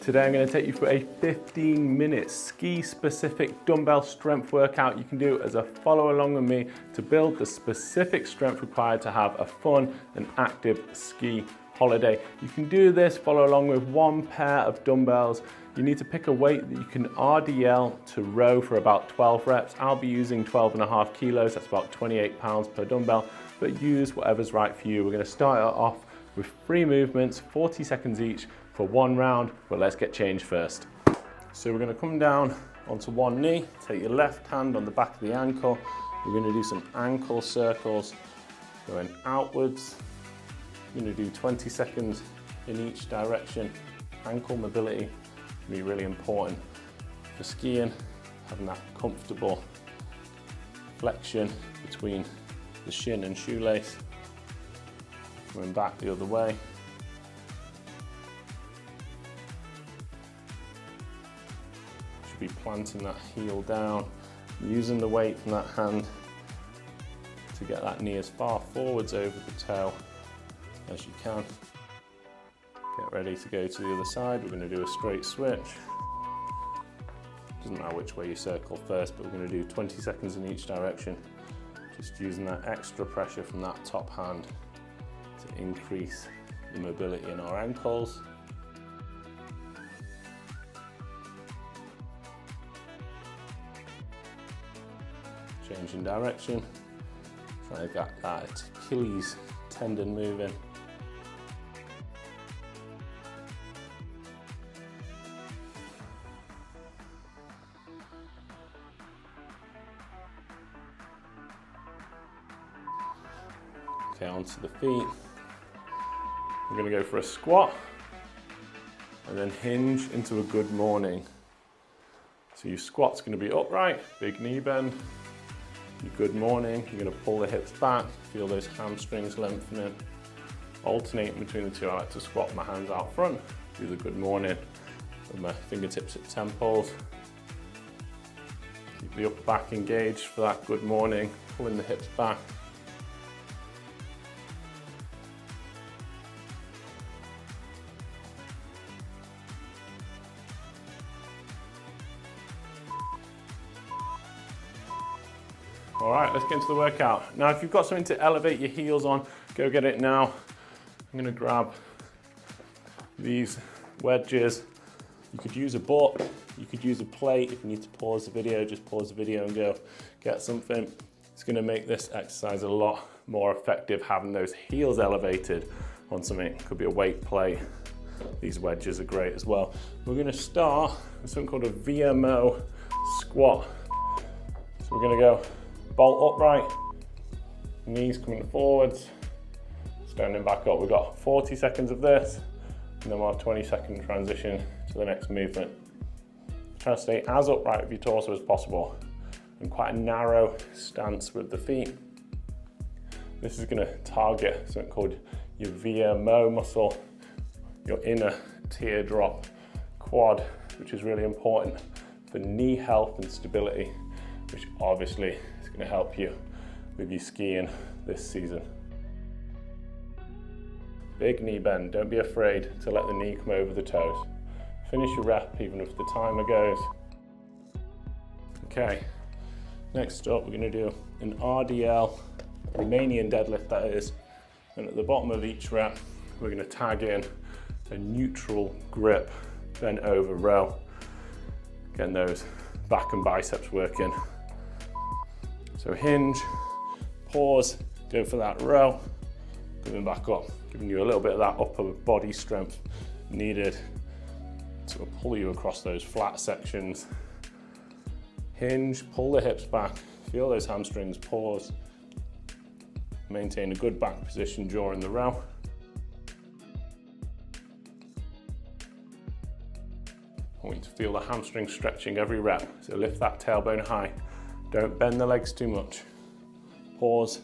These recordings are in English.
Today I'm going to take you through a 15-minute ski-specific dumbbell strength workout you can do as a follow along with me to build the specific strength required to have a fun and active ski holiday. You can do this, follow along with one pair of dumbbells. You need to pick a weight that you can RDL to row for about 12 reps. I'll be using 12.5 kilos, that's about 28 pounds per dumbbell, but use whatever's right for you. We're going to start it off with 3 movements, 40 seconds each for 1 round, but let's get changed first. So we're going to come down onto one knee, take your left hand on the back of the ankle. We're going to do some ankle circles going outwards. We're going to do 20 seconds in each direction. Ankle mobility can be really important for skiing, having that comfortable flexion between the shin and shoelace. Coming back the other way. Should be planting that heel down, using the weight from that hand to get that knee as far forwards over the toe as you can. Get ready to go to the other side. We're going to do a straight switch. Doesn't matter which way you circle first, but we're going to do 20 seconds in each direction. Just using that extra pressure from that top hand to increase the mobility in our ankles. Changing direction. Trying to get that Achilles tendon moving. Okay, onto the feet. We're going to go for a squat and then hinge into a good morning. So your squat's going to be upright, big knee bend. Your good morning, you're going to pull the hips back, feel those hamstrings lengthening. Alternating between the two, I like to squat my hands out front, do the good morning with my fingertips at temples. Keep the upper back engaged for that good morning, pulling the hips back. All right, let's get into the workout. Now, if you've got something to elevate your heels on, go get it now. I'm gonna grab these wedges. You could use a book, you could use a plate. If you need to pause the video, just pause the video and go get something. It's gonna make this exercise a lot more effective having those heels elevated on something. Could be a weight plate. These wedges are great as well. We're gonna start with something called a VMO squat. So we're gonna go bolt upright, knees coming forwards, standing back up. We've got 40 seconds of this, and then we'll have 20-second transition to the next movement. Try to stay as upright with your torso as possible, and quite a narrow stance with the feet. This is going to target something called your VMO muscle, your inner teardrop quad, which is really important for knee health and stability, which obviously is going to help you with your skiing this season. Big knee bend, don't be afraid to let the knee come over the toes. Finish your rep even if the timer goes. Okay, next up we're going to do an RDL, Romanian deadlift that is, and at the bottom of each rep we're going to tag in a neutral grip, bent over row, getting those back and biceps working. So hinge, pause, go for that row, coming back up, giving you a little bit of that upper body strength needed to pull you across those flat sections. Hinge, pull the hips back, feel those hamstrings, pause. Maintain a good back position during the row. I want you to feel the hamstring stretching every rep, so lift that tailbone high. Don't bend the legs too much. Pause.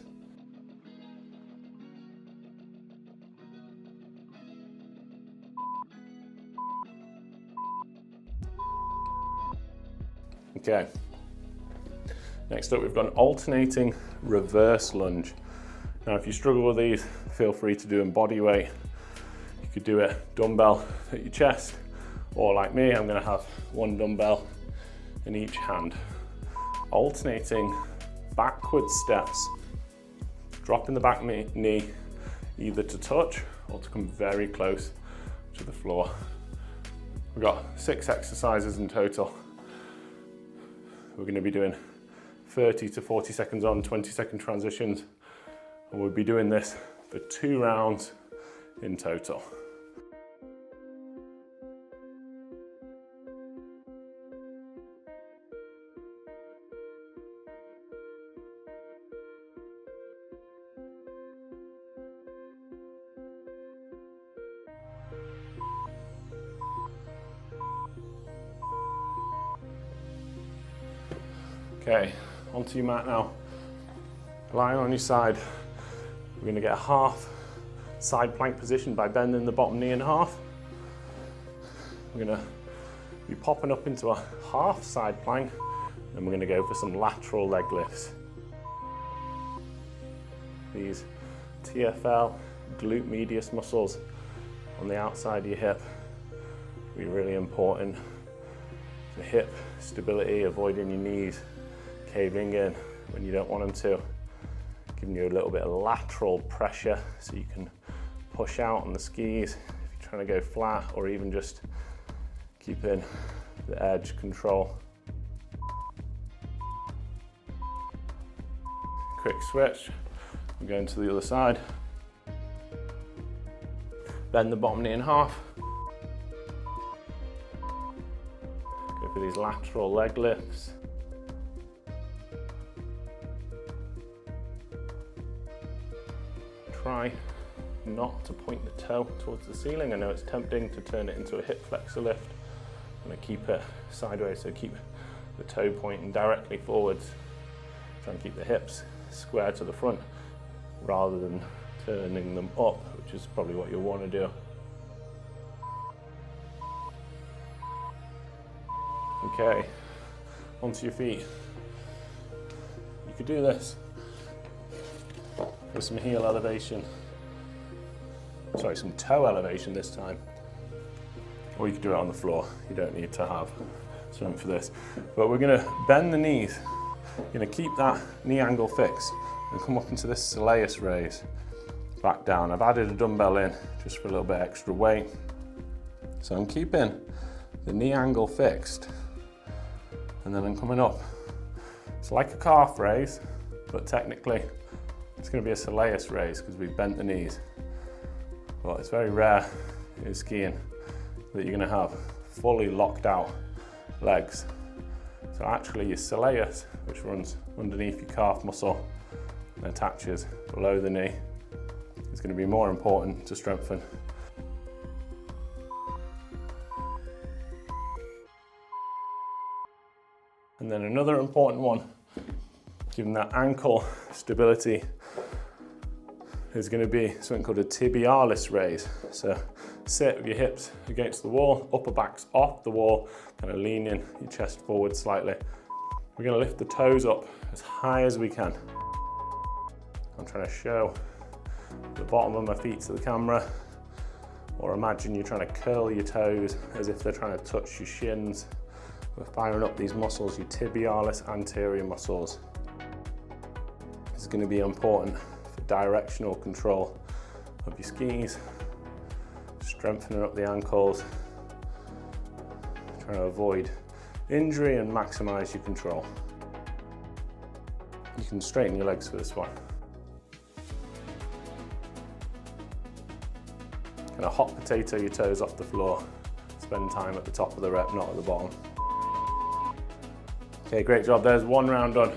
Okay. Next up, we've got an alternating reverse lunge. Now, if you struggle with these, feel free to do them body weight. You could do it dumbbell at your chest, Or like me, I'm gonna have one dumbbell in each hand. Alternating backward steps, dropping the back knee either to touch or to come very close to the floor. We've got 6 exercises in total. We're going to be doing 30 to 40 seconds on, 20-second transitions, and we'll be doing this for 2 rounds in total. Okay, onto your mat now. Lying on your side, we're going to get a half side plank position by bending the bottom knee in half. We're going to be popping up into a half side plank, and we're going to go for some lateral leg lifts. These TFL, glute medius muscles on the outside of your hip will be really important for hip stability, avoiding your knees caving in when you don't want them to, giving you a little bit of lateral pressure so you can push out on the skis if you're trying to go flat, or even just keeping the edge control. Quick switch, we're going to the other side. Bend the bottom knee in half. Go for these lateral leg lifts. Try not to point the toe towards the ceiling. I know it's tempting to turn it into a hip flexor lift. I'm going to keep it sideways, so keep the toe pointing directly forwards. Try and keep the hips square to the front rather than turning them up, which is probably what you'll want to do. Okay, onto your feet. You could do this with some heel elevation. Sorry, some toe elevation this time. Or you could do it on the floor. You don't need to have something for this. But we're gonna bend the knees. You're gonna keep that knee angle fixed and come up into this soleus raise. Back down. I've added a dumbbell in just for a little bit extra weight. So I'm keeping the knee angle fixed, and then I'm coming up. It's like a calf raise, but technically it's going to be a soleus raise because we've bent the knees. But it's very rare in skiing that you're going to have fully locked out legs. So actually your soleus, which runs underneath your calf muscle and attaches below the knee, is going to be more important to strengthen. And then another important one, given that ankle stability, is going to be something called a tibialis raise. So sit with your hips against the wall, upper back's off the wall, kind of leaning your chest forward slightly. We're going to lift the toes up as high as we can. I'm trying to show the bottom of my feet to the camera, or imagine you're trying to curl your toes as if they're trying to touch your shins. We're firing up these muscles, your tibialis anterior muscles. This is going to be important for directional control of your skis, strengthening up the ankles, trying to avoid injury and maximize your control. You can straighten your legs for this one. Kind of hot potato your toes off the floor. Spend time at the top of the rep, not at the bottom. Okay, great job. There's one round done.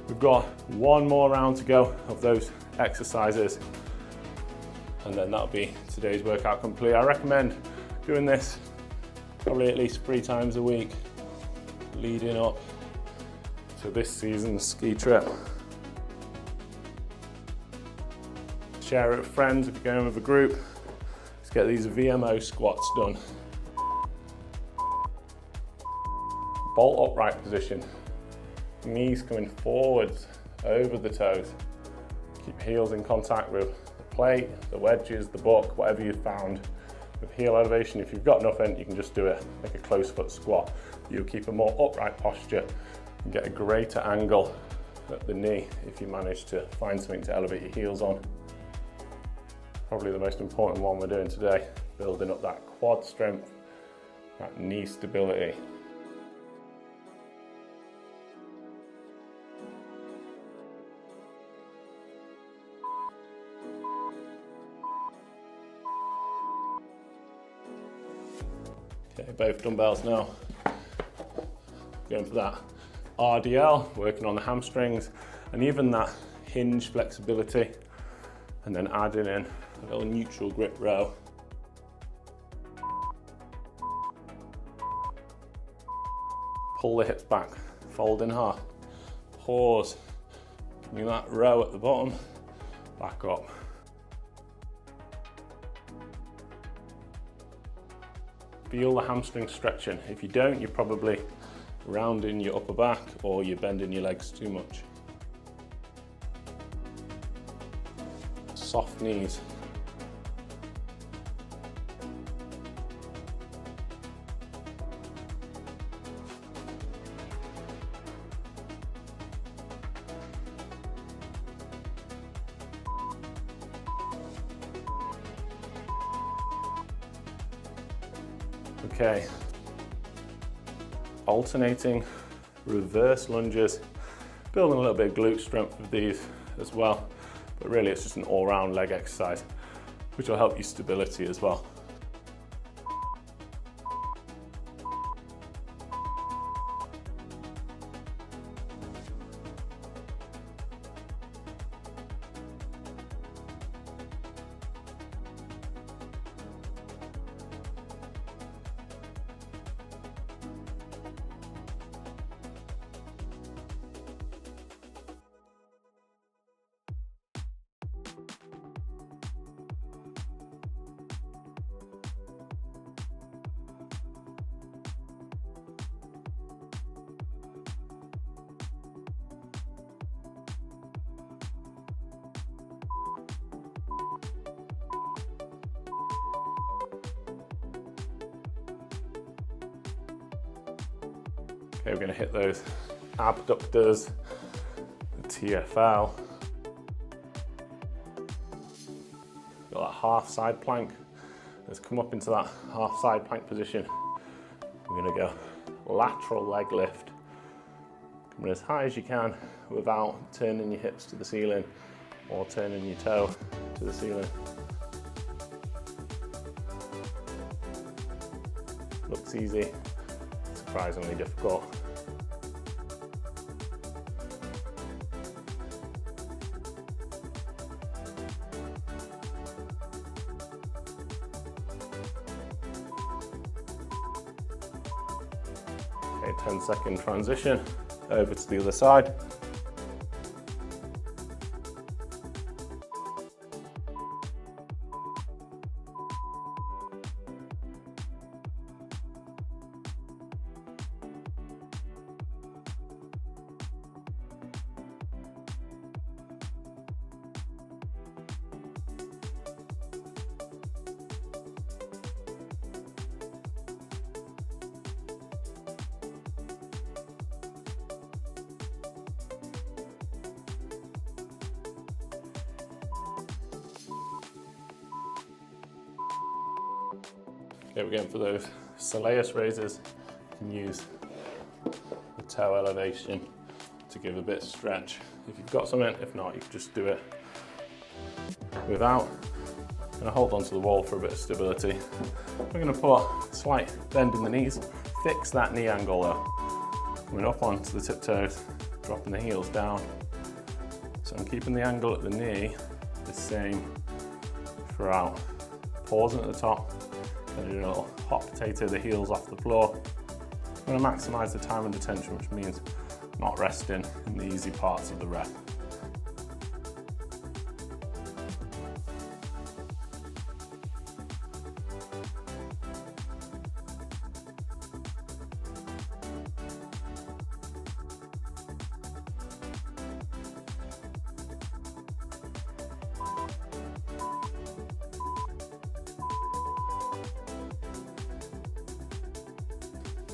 We've got one more round to go of those exercises, and then that'll be today's workout complete. I recommend doing this probably at least 3 times a week leading up to this season's ski trip. Share it with friends if you're going with a group. Let's get these VMO squats done. Bolt upright position. Knees coming forwards over the toes. Keep heels in contact with the plate, the wedges, the buck, whatever you found With heel elevation, if you've got nothing, you can just do it like a close foot squat. You'll keep a more upright posture and get a greater angle at the knee if you manage to find something to elevate your heels on. Probably the most important one we're doing today, building up that quad strength, that knee stability. Okay, both dumbbells now. Going for that RDL, working on the hamstrings and even that hinge flexibility, and then adding in a little neutral grip row. Pull the hips back, fold in half, pause, give that row at the bottom, back up. Feel the hamstring stretching. If you don't, you're probably rounding your upper back or you're bending your legs too much. Soft knees. Okay, alternating reverse lunges, building a little bit of glute strength with these as well, but really it's just an all-round leg exercise, which will help you stability as well. Okay, we're going to hit those abductors, the TFL. Got that half side plank. Let's come up into that half side plank position. We're going to go lateral leg lift. Coming as high as you can without turning your hips to the ceiling or turning your toe to the ceiling. Looks easy. Surprisingly difficult. Okay, 10-second transition over to the other side. Okay, we're going for those soleus raises. You can use the toe elevation to give a bit of stretch if you've got something. If not, you can just do it without. I'm going to hold onto the wall for a bit of stability. We're going to put a slight bend in the knees, fix that knee angle though. Coming up onto the tiptoes, dropping the heels down. So I'm keeping the angle at the knee the same throughout. Pausing at the top. Going to do a little hot potato, the heels off the floor. I'm going to maximise the time under tension, which means not resting in the easy parts of the rep.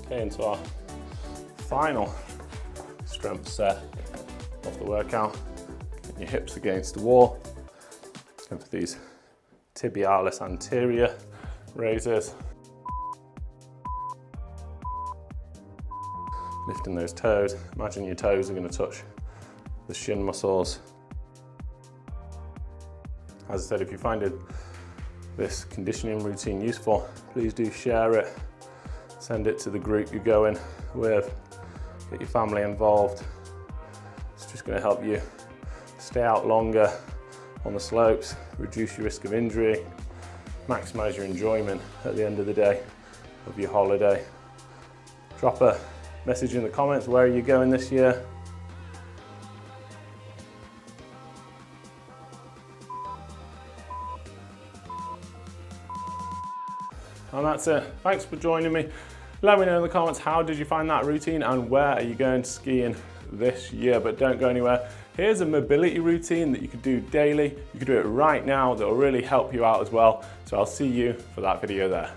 Okay, into our final strength set of the workout. Getting your hips against the wall. Going for these tibialis anterior raises. Lifting those toes. Imagine your toes are going to touch the shin muscles. As I said, if you find this conditioning routine useful, please do share it. Send it to the group you're going with. Get your family involved. It's just going to help you stay out longer on the slopes, reduce your risk of injury, maximize your enjoyment at the end of the day of your holiday. Drop a message in the comments, where are you going this year? And that's it. Thanks for joining me. Let me know in the comments, how did you find that routine and where are you going skiing this year? But don't go anywhere. Here's a mobility routine that you could do daily. You could do it right now. That will really help you out as well. So I'll see you for that video there.